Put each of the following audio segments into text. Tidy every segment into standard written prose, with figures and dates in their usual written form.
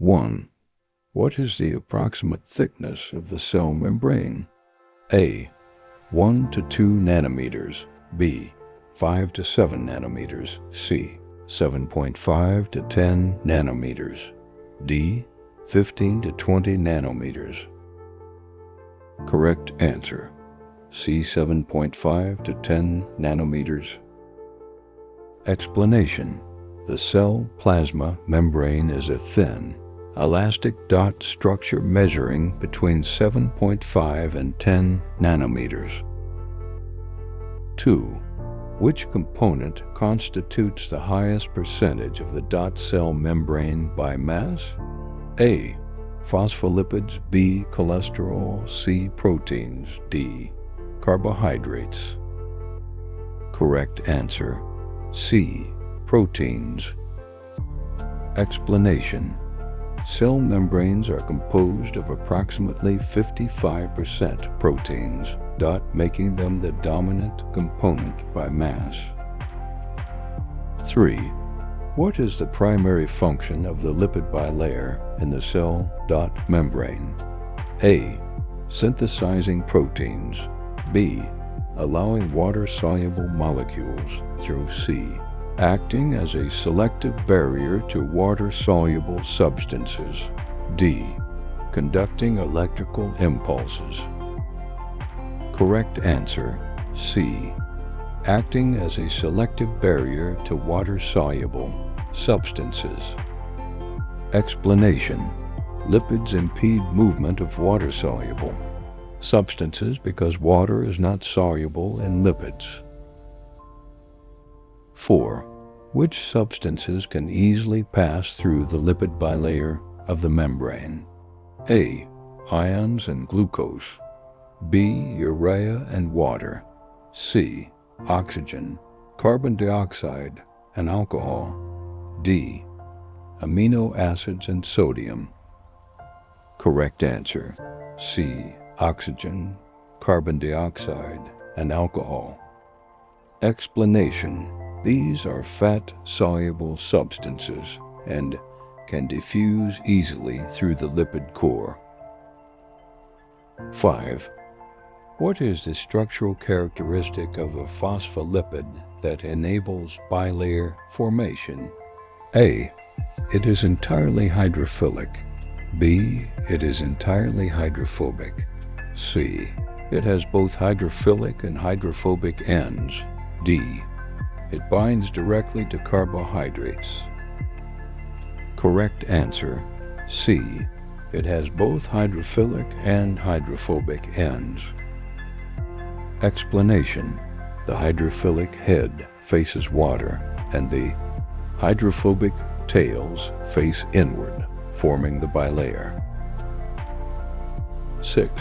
1. What is the approximate thickness of the cell membrane? A. 1 to 2 nanometers. B. 5 to 7 nanometers. C. 7.5 to 10 nanometers. D. 15 to 20 nanometers. Correct answer. C. 7.5 to 10 nanometers. Explanation. The cell plasma membrane is a thin, elastic dot structure measuring between 7.5 and 10 nanometers. 2. Which component constitutes the highest percentage of the dot cell membrane by mass? A. Phospholipids. B. Cholesterol. C. Proteins. D. Carbohydrates. Correct answer. C. Proteins. Explanation. Cell membranes are composed of approximately 55% proteins, making them the dominant component by mass. 3. What is the primary function of the lipid bilayer in the cell membrane? A. Synthesizing proteins. B. Allowing water-soluble molecules through. C. Acting as a selective barrier to water-soluble substances. D. Conducting electrical impulses. Correct answer. C. Acting as a selective barrier to water-soluble substances. Explanation. Lipids impede movement of water-soluble substances because water is not soluble in lipids. 4. Which substances can easily pass through the lipid bilayer of the membrane? A. Ions and glucose. B. Urea and water. C. Oxygen, carbon dioxide, and alcohol. D. Amino acids and sodium. Correct answer. C. Oxygen, carbon dioxide, and alcohol. Explanation. These are fat-soluble substances and can diffuse easily through the lipid core. 5. What is the structural characteristic of a phospholipid that enables bilayer formation? A. It is entirely hydrophilic. B. It is entirely hydrophobic. C. It has both hydrophilic and hydrophobic ends. D. It binds directly to carbohydrates. Correct answer. C. It has both hydrophilic and hydrophobic ends. Explanation. The hydrophilic head faces water and the hydrophobic tails face inward, forming the bilayer. 6.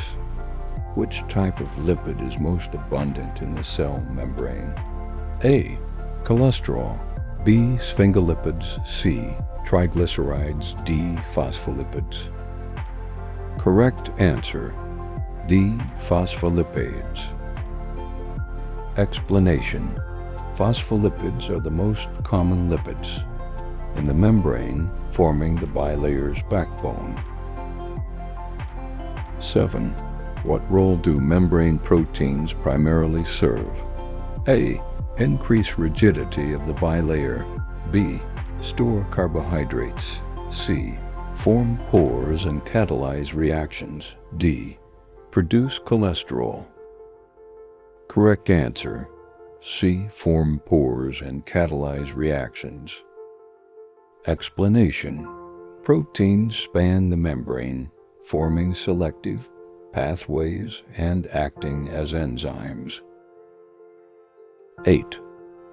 Which type of lipid is most abundant in the cell membrane? A. Cholesterol. B. Sphingolipids. C. Triglycerides. D. Phospholipids. Correct answer. D. Phospholipids. Explanation. Phospholipids are the most common lipids in the membrane, forming the bilayer's backbone. 7. What role do membrane proteins primarily serve? A. Increase rigidity of the bilayer. B. Store carbohydrates. C. Form pores and catalyze reactions. D. Produce cholesterol. Correct answer. C. Form pores and catalyze reactions. Explanation. Proteins span the membrane, forming selective pathways and acting as enzymes. 8.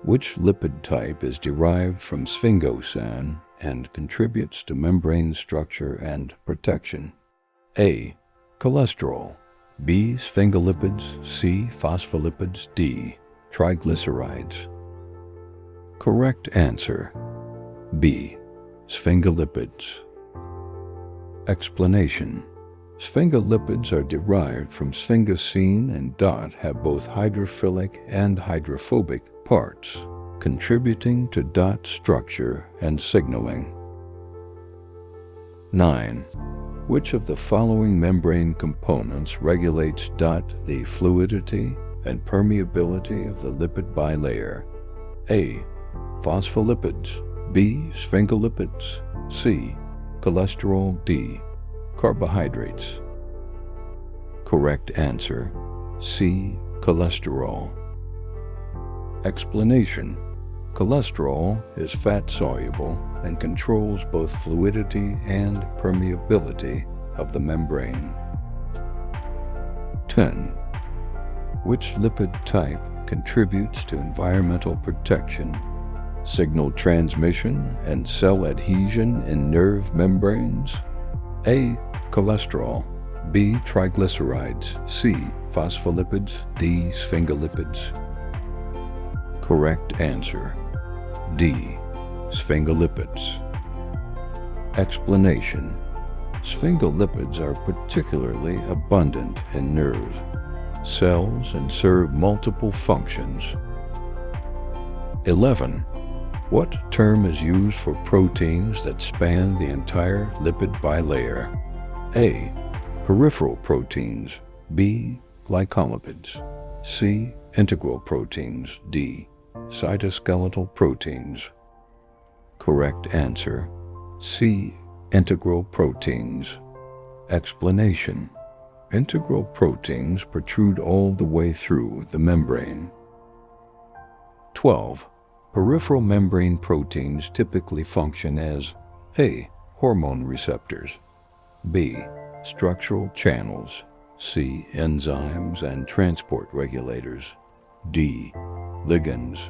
Which lipid type is derived from sphingosine and contributes to membrane structure and protection? A. Cholesterol. B. Sphingolipids. C. Phospholipids. D. Triglycerides. Correct answer. B. Sphingolipids. Explanation. Sphingolipids are derived from sphingosine and DOT have both hydrophilic and hydrophobic parts, contributing to DOT structure and signaling. 9. Which of the following membrane components regulates the fluidity and permeability of the lipid bilayer? A. Phospholipids. B. Sphingolipids. C. Cholesterol. D. Carbohydrates. Correct answer: C. Cholesterol. Explanation: cholesterol is fat-soluble and controls both fluidity and permeability of the membrane. 10. Which lipid type contributes to environmental protection, signal transmission, and cell adhesion in nerve membranes? A. Cholesterol. B. Triglycerides. C. Phospholipids. D. Sphingolipids. Correct answer: D. Sphingolipids. Explanation: sphingolipids are particularly abundant in nerve cells and serve multiple functions. 11. What term is used for proteins that span the entire lipid bilayer? A. Peripheral proteins. B. Glycolipids. C. Integral proteins. D. Cytoskeletal proteins. Correct answer: C. Integral proteins. Explanation: integral proteins protrude all the way through the membrane. 12. Peripheral membrane proteins typically function as A. Hormone receptors. B. Structural channels. C. Enzymes and transport regulators. D. Ligands.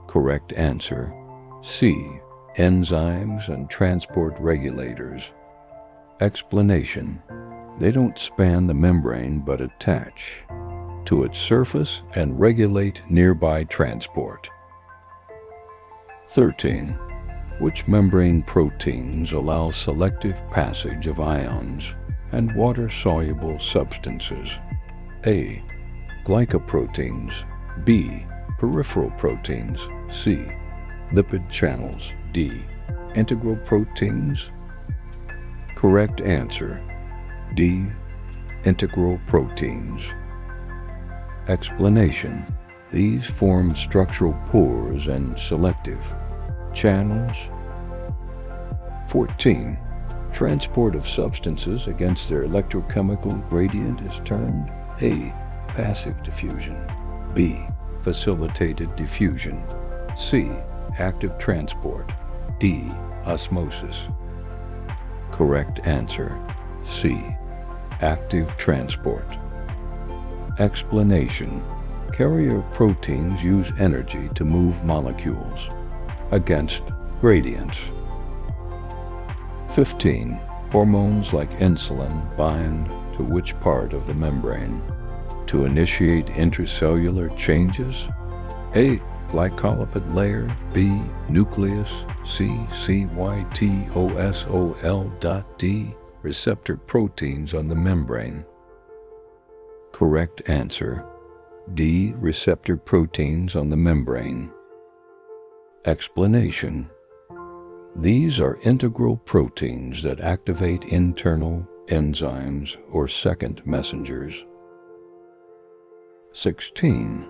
Correct answer: C. Enzymes and transport regulators. Explanation: they don't span the membrane but attach to its surface and regulate nearby transport. 13. Which membrane proteins allow selective passage of ions and water-soluble substances? A. Glycoproteins. B. Peripheral proteins. C. Lipid channels. D. Integral proteins. Correct answer: D. Integral proteins. Explanation: these form structural pores and selective channels. 14. Transport of substances against their electrochemical gradient is termed A. Passive diffusion. B. Facilitated diffusion. C. Active transport. D. Osmosis. Correct answer: C. Active transport. Explanation: carrier proteins use energy to move molecules against gradients. 15. Hormones like insulin bind to which part of the membrane to initiate intracellular changes? A. Glycolipid layer. B. Nucleus. C. Cytosol. D. Receptor proteins on the membrane. Correct answer: D. Receptor proteins on the membrane. Explanation: these are integral proteins that activate internal enzymes or second messengers. 16.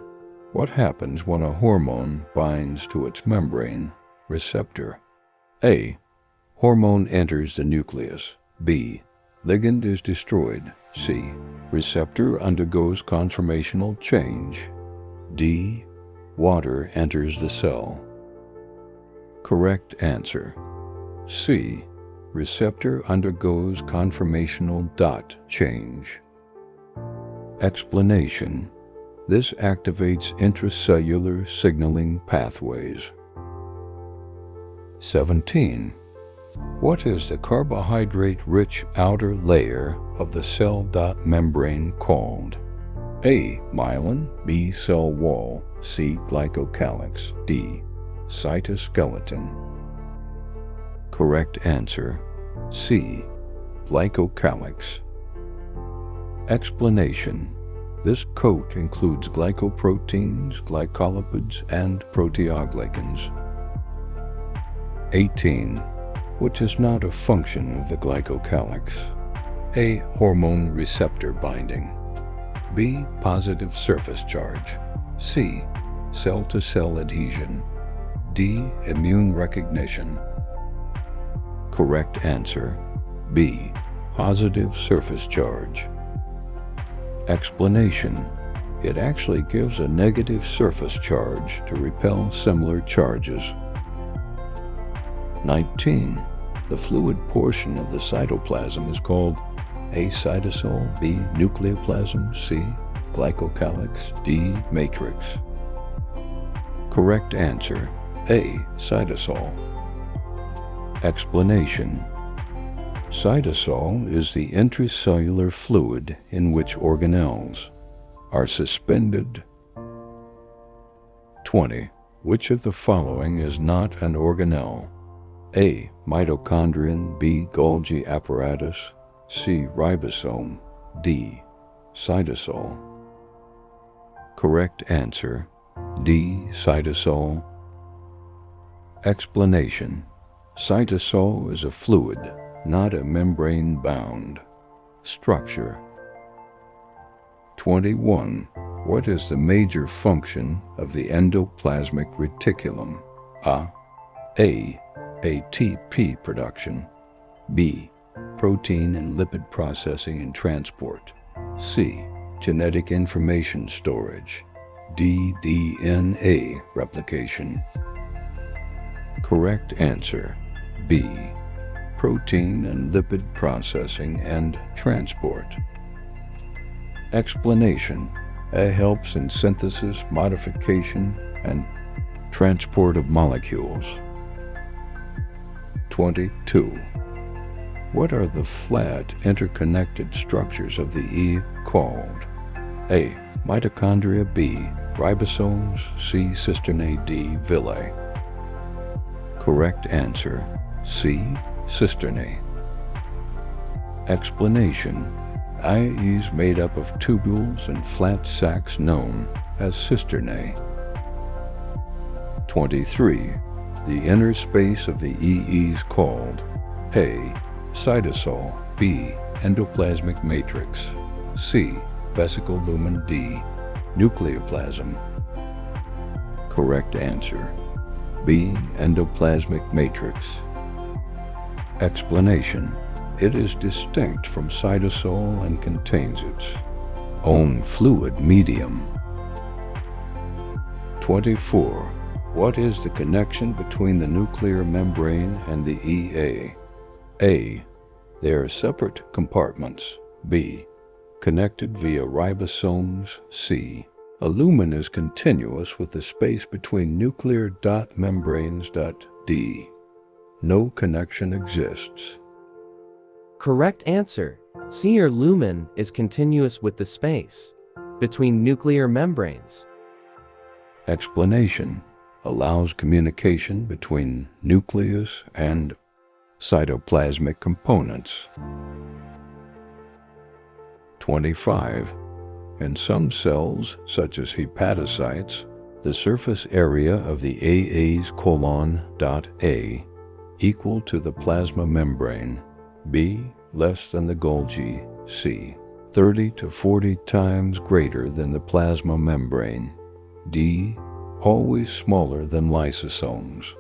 What happens when a hormone binds to its membrane receptor? A. Hormone enters the nucleus. B. Ligand is destroyed. C. Receptor undergoes conformational change. D. Water enters the cell. Correct answer: C. Receptor undergoes conformational change. Explanation: this activates intracellular signaling pathways. 17. What is the carbohydrate-rich outer layer of the cell membrane called? A. Myelin. B. Cell wall. C. Glycocalyx. D. Cytoskeleton. Correct answer: C. Glycocalyx. Explanation: this coat includes glycoproteins, glycolipids, and proteoglycans. 18. which is not a function of the glycocalyx? A. Hormone receptor binding. B. Positive surface charge. C. Cell-to-cell adhesion. D. Immune recognition. Correct answer, B. Positive surface charge. Explanation. It actually gives a negative surface charge to repel similar charges. 19. The fluid portion of the cytoplasm is called A. Cytosol, B. Nucleoplasm, C. Glycocalyx, D. Matrix. Correct answer, A. Cytosol. Explanation. Cytosol is the intracellular fluid in which organelles are suspended. 20. Which of the following is not an organelle? A. Mitochondrion, B. Golgi apparatus, C. Ribosome, D. Cytosol. Correct answer, D. Cytosol. Explanation. Cytosol is a fluid, not a membrane-bound structure. 21. What is the major function of the endoplasmic reticulum? A. ATP production. B. Protein and lipid processing and transport. C. Genetic information storage. D. DNA replication. Correct answer, B. Protein and lipid processing and transport. Explanation. A. Helps in synthesis, modification, and transport of molecules. 22. What are the flat, interconnected structures of the E called? A. Mitochondria, B. Ribosomes, C. Cisternae, D. Villi. Correct answer, C. Cisternae. Explanation. IEs made up of tubules and flat sacs known as cisternae. 23. The inner space of the EEs called A. Cytosol, B. Endoplasmic matrix, C. Vesicle lumen, D. Nucleoplasm. Correct answer, B. Endoplasmic matrix. Explanation. It is distinct from cytosol and contains its own fluid medium. 24. What is the connection between the nuclear membrane and the EA? A. They are separate compartments. B. Connected via ribosomes. C. A lumen is continuous with the space between nuclear dot membranes. D. No connection exists. Correct answer, C. Or lumen is continuous with the space between nuclear membranes. Explanation. Allows communication between nucleus and cytoplasmic components. 25. In some cells, such as hepatocytes, the surface area of the AA's (A) equal to the plasma membrane, B less than the Golgi, C 30 to 40 times greater than the plasma membrane, D always smaller than lysosomes.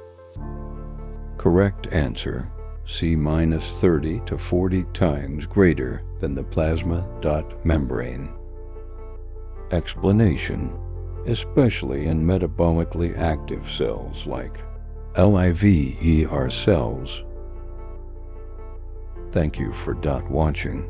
Correct answer, C minus 30 to 40 times greater than the plasma membrane. Explanation. Especially in metabolically active cells like LIVER cells. Thank you for watching.